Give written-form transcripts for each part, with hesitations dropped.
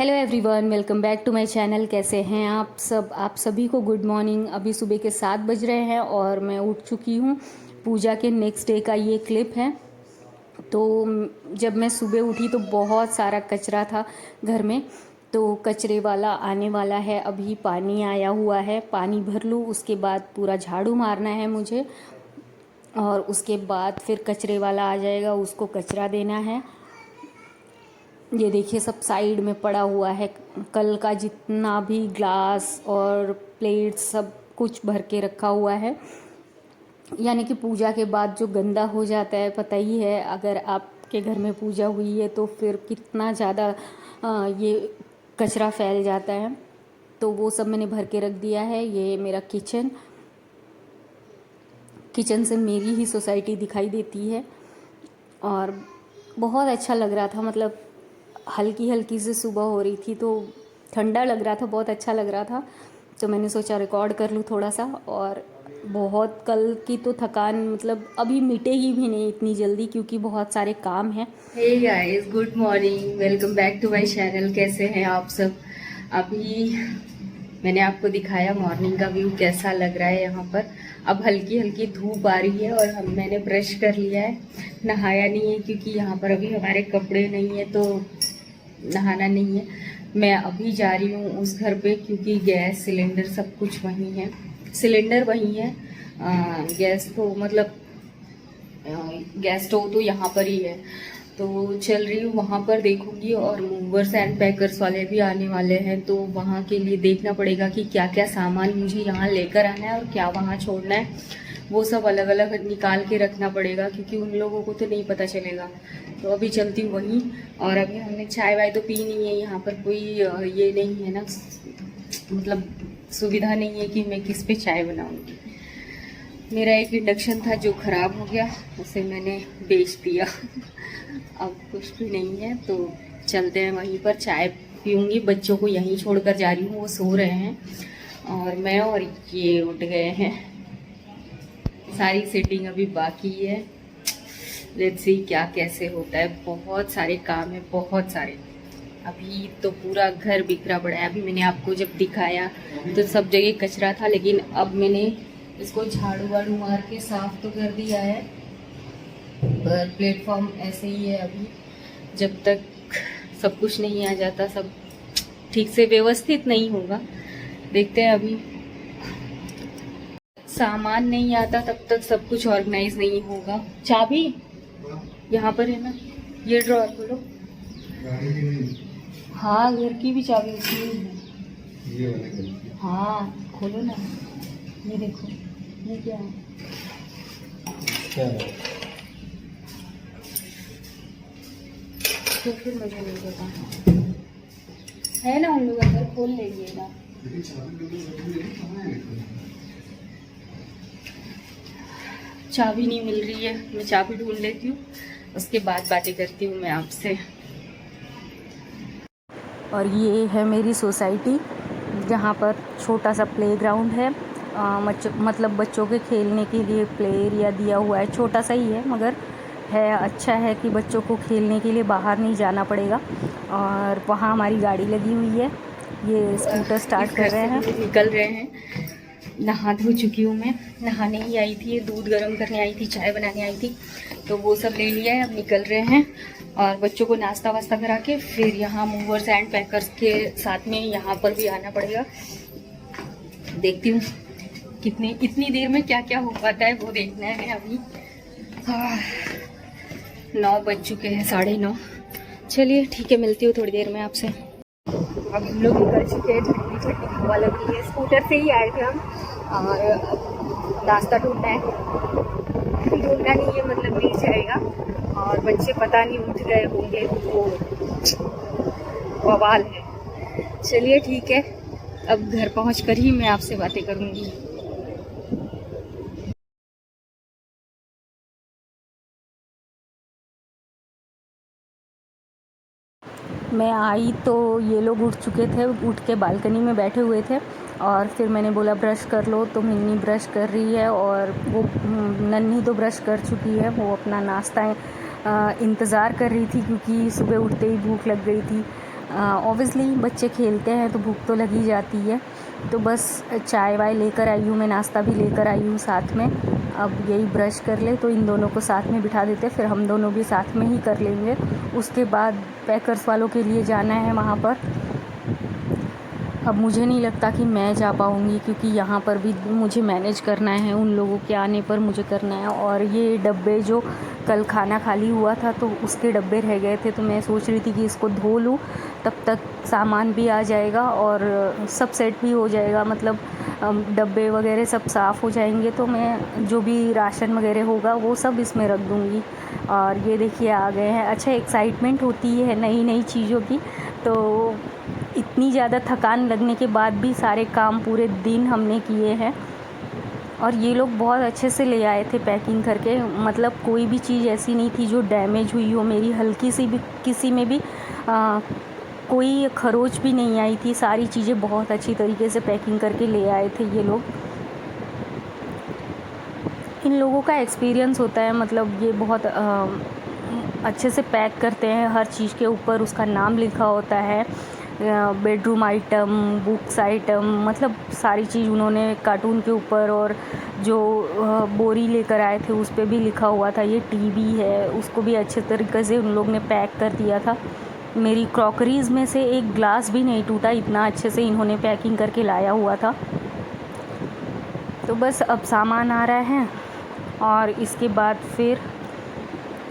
Hello everyone, welcome back to my channel. कैसे हैं आप सब? आप सभी को गुड मॉर्निंग। अभी सुबह के 7 बज रहे हैं और मैं उठ चुकी हूँ। पूजा के नेक्स्ट डे का ये क्लिप है। तो जब मैं सुबह उठी तो बहुत सारा कचरा था घर में। तो कचरे वाला आने वाला है, अभी पानी आया हुआ है, पानी भर लूँ, उसके बाद पूरा झाड़ू मारना है मुझे। और उसके बाद फिर कचरे वाला आ जाएगा, उसको कचरा देना है। ये देखिए सब साइड में पड़ा हुआ है, कल का जितना भी ग्लास और प्लेट सब कुछ भर के रखा हुआ है। यानी कि पूजा के बाद जो गंदा हो जाता है, पता ही है अगर आपके घर में पूजा हुई है तो फिर कितना ज़्यादा ये कचरा फैल जाता है। तो वो सब मैंने भर के रख दिया है। ये मेरा किचन से मेरी ही सोसाइटी दिखाई देती है और बहुत अच्छा लग रहा था। मतलब हल्की हल्की से सुबह हो रही थी तो ठंडा लग रहा था, बहुत अच्छा लग रहा था। तो मैंने सोचा रिकॉर्ड कर लूँ थोड़ा सा। और बहुत कल की तो थकान मतलब अभी मिटेगी भी नहीं इतनी जल्दी, क्योंकि बहुत सारे काम हैं। Hey guys, good morning, welcome back to my channel. कैसे हैं आप सब? अभी मैंने आपको दिखाया मॉर्निंग का व्यू कैसा लग रहा है यहाँ पर। अब हल्की हल्की धूप आ रही है और मैंने ब्रश कर लिया है। नहाया नहीं है क्योंकि यहाँ पर अभी हमारे कपड़े नहीं है तो नहाना नहीं है। मैं अभी जा रही हूँ उस घर पे क्योंकि गैस सिलेंडर सब कुछ वहीं है। सिलेंडर वहीं है, गैस तो मतलब गैस स्टोव तो यहाँ पर ही है। तो चल रही हूँ वहाँ पर, देखूंगी। और मूवर्स एंड पैकर्स वाले भी आने वाले हैं तो वहाँ के लिए देखना पड़ेगा कि क्या क्या सामान मुझे यहाँ लेकर आना है और क्या वहाँ छोड़ना है। वो सब अलग अलग निकाल के रखना पड़ेगा क्योंकि उन लोगों को तो नहीं पता चलेगा। तो अभी चलती हूँ वहीं। और अभी हमने चाय वाय तो पी नहीं है, यहाँ पर कोई ये नहीं है ना, मतलब सुविधा नहीं है कि मैं किस पे चाय बनाऊँगी। मेरा एक इंडक्शन था जो ख़राब हो गया, उसे मैंने बेच दिया। अब कुछ भी नहीं है तो चलते हैं वहीं पर, चाय पीऊँगी। बच्चों को यहीं छोड़कर जा रही हूँ, वो सो रहे हैं और मैं और ये उठ गए हैं। सारी सेटिंग अभी बाकी है। लेट्स सी क्या कैसे होता है। बहुत सारे काम है, बहुत सारे। अभी तो पूरा घर बिखरा पड़ा है। अभी मैंने आपको जब दिखाया तो सब जगह कचरा था, लेकिन अब मैंने इसको झाड़ू वाड़ू मार के साफ तो कर दिया है। पर प्लेटफॉर्म ऐसे ही है अभी, जब तक सब कुछ नहीं आ जाता, सब ठीक से व्यवस्थित नहीं होगा। देखते हैं अभी सामान नहीं आता तब तक सब कुछ ऑर्गेनाइज नहीं होगा। चाबी यहाँ पर है ना, ये ड्रॉअर खोलो। हाँ, घर की भी चाबी उसमें है। हाँ खोलो ना, ये देखो, ये क्या है? तो फिर मुझे नहीं पता है ना, उन लोग अंदर खोल लेंगे। चाबी नहीं मिल रही है, मैं चाबी ढूंढ लेती हूँ, उसके बाद बातें करती हूँ मैं आपसे। और ये है मेरी सोसाइटी, जहाँ पर छोटा सा प्लेग्राउंड है। मतलब बच्चों के खेलने के लिए प्ले एरिया दिया हुआ है, छोटा सा ही है मगर है। अच्छा है कि बच्चों को खेलने के लिए बाहर नहीं जाना पड़ेगा। और वहाँ हमारी गाड़ी लगी हुई है, ये स्कूटर स्टार्ट कर रहे हैं। निकल रहे हैं। नहा धो चुकी हूँ मैं, नहाने ही आई थी, दूध गर्म करने आई थी, चाय बनाने आई थी, तो वो सब ले लिया है। अब निकल रहे हैं और बच्चों को नाश्ता वास्ता करा के फिर यहाँ मूवर्स एंड पैकर्स के साथ में यहाँ पर भी आना पड़ेगा। देखती हूँ इतनी देर में क्या क्या हो पाता है, वो देखना है। अभी 9 बज चुके हैं, 9:30। चलिए ठीक है, मिलती हूँ थोड़ी देर में आपसे। अब हम लोग निकल चुके हैं, ठंडी ठंडी हवा लग रही है। स्कूटर से ही आए थे हम और रास्ता ढूंढना है, ढूंढना नहीं है मतलब मिल जाएगा। और बच्चे पता नहीं उठ गए होंगे, वो बवाल है। चलिए ठीक है, अब घर पहुंचकर ही मैं आपसे बातें करूंगी। मैं आई तो ये लोग उठ चुके थे, उठ के बालकनी में बैठे हुए थे। और फिर मैंने बोला ब्रश कर लो, तो मिन्नी ब्रश कर रही है और वो नन्ही तो ब्रश कर चुकी है। वो अपना नाश्ता इंतज़ार कर रही थी क्योंकि सुबह उठते ही भूख लग गई थी। ऑब्वियसली बच्चे खेलते हैं तो भूख तो लगी जाती है, तो बस चाय वाय लेकर आई हूँ मैं, नाश्ता भी लेकर आई हूँ साथ में। अब यही ब्रश कर ले तो इन दोनों को साथ में बिठा देते, फिर हम दोनों भी साथ में ही कर लेंगे। उसके बाद पैकर्स वालों के लिए जाना है वहाँ पर। अब मुझे नहीं लगता कि मैं जा पाऊँगी, क्योंकि यहाँ पर भी मुझे मैनेज करना है, उन लोगों के आने पर मुझे करना है। और ये डब्बे जो कल खाना खाली हुआ था तो उसके डब्बे रह गए थे, तो मैं सोच रही थी कि इसको धो लूँ, तब तक सामान भी आ जाएगा और सब सेट भी हो जाएगा, मतलब डब्बे वगैरह सब साफ़ हो जाएंगे, तो मैं जो भी राशन वगैरह होगा वो सब इसमें रख दूँगी। और ये देखिए आ गए हैं। अच्छा, एक्साइटमेंट होती है नई नई चीज़ों की, तो इतनी ज़्यादा थकान लगने के बाद भी सारे काम पूरे दिन हमने किए हैं। और ये लोग बहुत अच्छे से ले आए थे पैकिंग करके, मतलब कोई भी चीज़ ऐसी नहीं थी जो डैमेज हुई हो, मेरी हल्की सी भी किसी में भी कोई खरोच भी नहीं आई थी। सारी चीज़ें बहुत अच्छी तरीके से पैकिंग करके ले आए थे ये लोग। इन लोगों का एक्सपीरियंस होता है, मतलब ये बहुत अच्छे से पैक करते हैं, हर चीज़ के ऊपर उसका नाम लिखा होता है, बेडरूम आइटम, बुक्स आइटम, मतलब सारी चीज़ उन्होंने कार्टून के ऊपर, और जो बोरी लेकर आए थे उस पर भी लिखा हुआ था। ये टीवी है, उसको भी अच्छे तरीके से उन लोग ने पैक कर दिया था। मेरी क्रॉकरीज़ में से एक ग्लास भी नहीं टूटा, इतना अच्छे से इन्होंने पैकिंग करके लाया हुआ था। तो बस अब सामान आ रहा है और इसके बाद फिर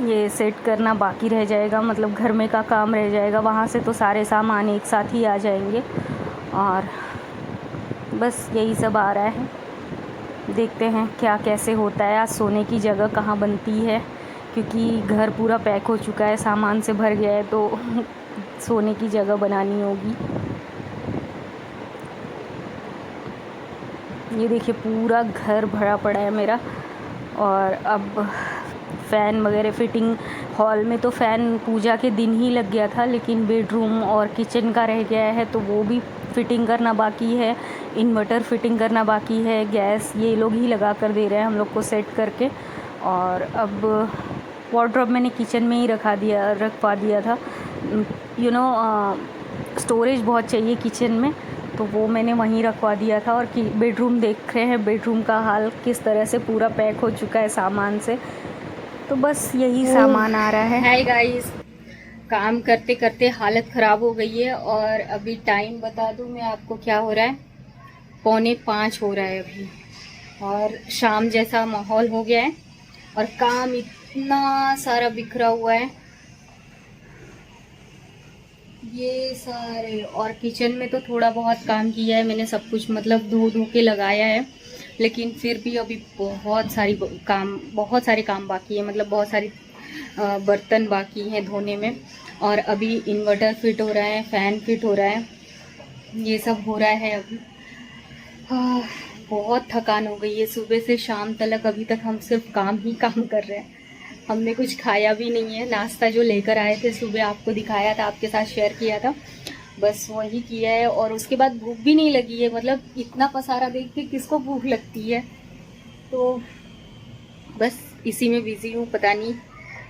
ये सेट करना बाकी रह जाएगा, मतलब घर में का काम रह जाएगा। वहाँ से तो सारे सामान एक साथ ही आ जाएंगे और बस यही सब आ रहा है। देखते हैं क्या कैसे होता है। आज सोने की जगह कहाँ बनती है, क्योंकि घर पूरा पैक हो चुका है, सामान से भर गया है, तो सोने की जगह बनानी होगी। ये देखिए पूरा घर भरा पड़ा है मेरा। और अब फ़ैन वगैरह फिटिंग, हॉल में तो फ़ैन पूजा के दिन ही लग गया था, लेकिन बेडरूम और किचन का रह गया है, तो वो भी फिटिंग करना बाकी है। इन्वर्टर फिटिंग करना बाकी है। गैस ये लोग ही लगा कर दे रहे हैं हम लोग को सेट करके। और अब वार्डरोब मैंने किचन में ही रखवा दिया था। स्टोरेज बहुत चाहिए किचन में, तो वो मैंने वहीं रखवा दिया था। और बेडरूम देख रहे हैं, बेडरूम का हाल किस तरह से पूरा पैक हो चुका है सामान से। तो बस यही सामान आ रहा है। हाय गाइस, काम करते करते हालत ख़राब हो गई है। और अभी टाइम बता दूं मैं आपको क्या हो रहा है, 4:45 हो रहा है अभी, और शाम जैसा माहौल हो गया है और काम इतना सारा बिखरा हुआ है ये सारे। और किचन में तो थोड़ा बहुत काम किया है मैंने, सब कुछ मतलब धो के लगाया है, लेकिन फिर भी अभी बहुत सारे काम बाकी है, मतलब बहुत सारी बर्तन बाकी हैं धोने में। और अभी इन्वर्टर फिट हो रहा है, फ़ैन फिट हो रहा है, ये सब हो रहा है अभी। बहुत थकान हो गई है, सुबह से शाम तक अभी तक हम सिर्फ काम ही काम कर रहे हैं। हमने कुछ खाया भी नहीं है। नाश्ता जो लेकर आए थे सुबह आपको दिखाया था, आपके साथ शेयर किया था, बस वही किया है। और उसके बाद भूख भी नहीं लगी है, मतलब इतना पसारा देख के किसको भूख लगती है। तो बस इसी में बिज़ी हूँ। पता नहीं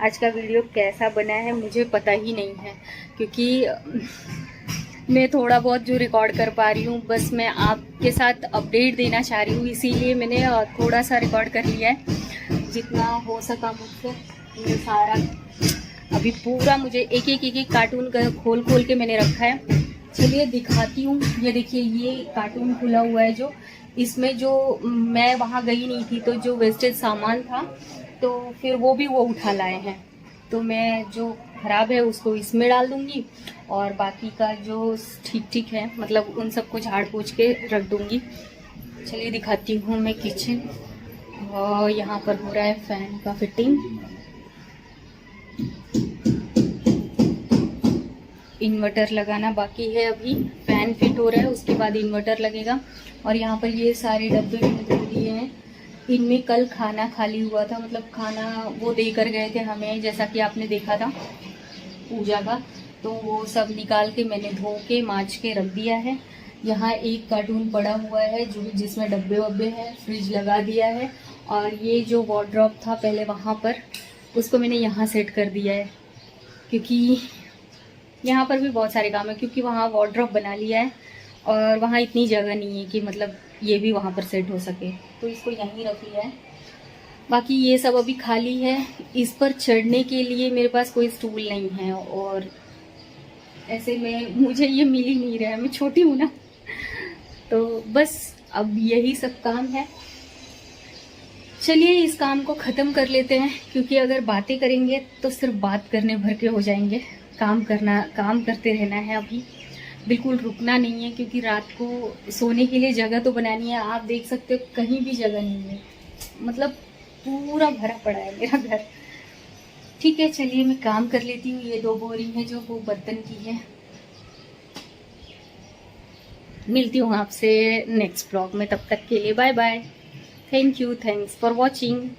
आज का वीडियो कैसा बना है, मुझे पता ही नहीं है, क्योंकि मैं थोड़ा बहुत जो रिकॉर्ड कर पा रही हूँ, बस मैं आपके साथ अपडेट देना चाह रही हूँ, इसीलिए मैंने थोड़ा सा रिकॉर्ड कर लिया है जितना हो सका मुझसे। ये सारा अभी पूरा मुझे एक कार्टून का खोल के मैंने रखा है। चलिए दिखाती हूँ। ये देखिए, ये कार्टून खुला हुआ है जो, इसमें जो मैं वहाँ गई नहीं थी तो जो वेस्टेज सामान था, तो फिर वो उठा लाए हैं। तो मैं जो ख़राब है उसको इसमें डाल दूँगी, और बाकी का जो ठीक है, मतलब उन सबको झाड़ पोंछ के रख दूँगी। चलिए दिखाती हूँ मैं किचन। और यहाँ पर हो रहा है फ़ैन का फिटिंग, इन्वर्टर लगाना बाकी है। अभी फ़ैन फिट हो रहा है, उसके बाद इन्वर्टर लगेगा। और यहाँ पर ये सारे डब्बे मैंने धो दिए हैं। इनमें कल खाना खाली हुआ था, मतलब खाना वो देकर गए थे हमें, जैसा कि आपने देखा था पूजा का, तो वो सब निकाल के मैंने धो के माँज के रख दिया है। यहाँ एक कार्टून पड़ा हुआ है जिसमें डब्बे वब्बे हैं, फ्रिज लगा दिया है। और ये जो वार्डरोब था पहले वहाँ पर, उसको मैंने यहाँ सेट कर दिया है, क्योंकि यहाँ पर भी बहुत सारे काम है क्योंकि वहाँ वार्डरोब बना लिया है और वहाँ इतनी जगह नहीं है कि मतलब ये भी वहाँ पर सेट हो सके, तो इसको यहीं रख लिया है। बाकी ये सब अभी खाली है। इस पर चढ़ने के लिए मेरे पास कोई स्टूल नहीं है और ऐसे में मुझे ये मिल ही नहीं रहा है, मैं छोटी हूँ ना। तो बस अब यही सब काम है। चलिए इस काम को ख़त्म कर लेते हैं, क्योंकि अगर बातें करेंगे तो सिर्फ बात करने भर के हो जाएंगे। काम करते रहना है अभी, बिल्कुल रुकना नहीं है, क्योंकि रात को सोने के लिए जगह तो बनानी है। आप देख सकते हो कहीं भी जगह नहीं है, मतलब पूरा भरा पड़ा है मेरा घर। ठीक है, चलिए मैं काम कर लेती हूँ। ये 2 बोरी है जो वो बर्तन की है। मिलती हूँ आपसे नेक्स्ट ब्लॉग में, तब तक के लिए bye bye. Thank you, thanks for watching.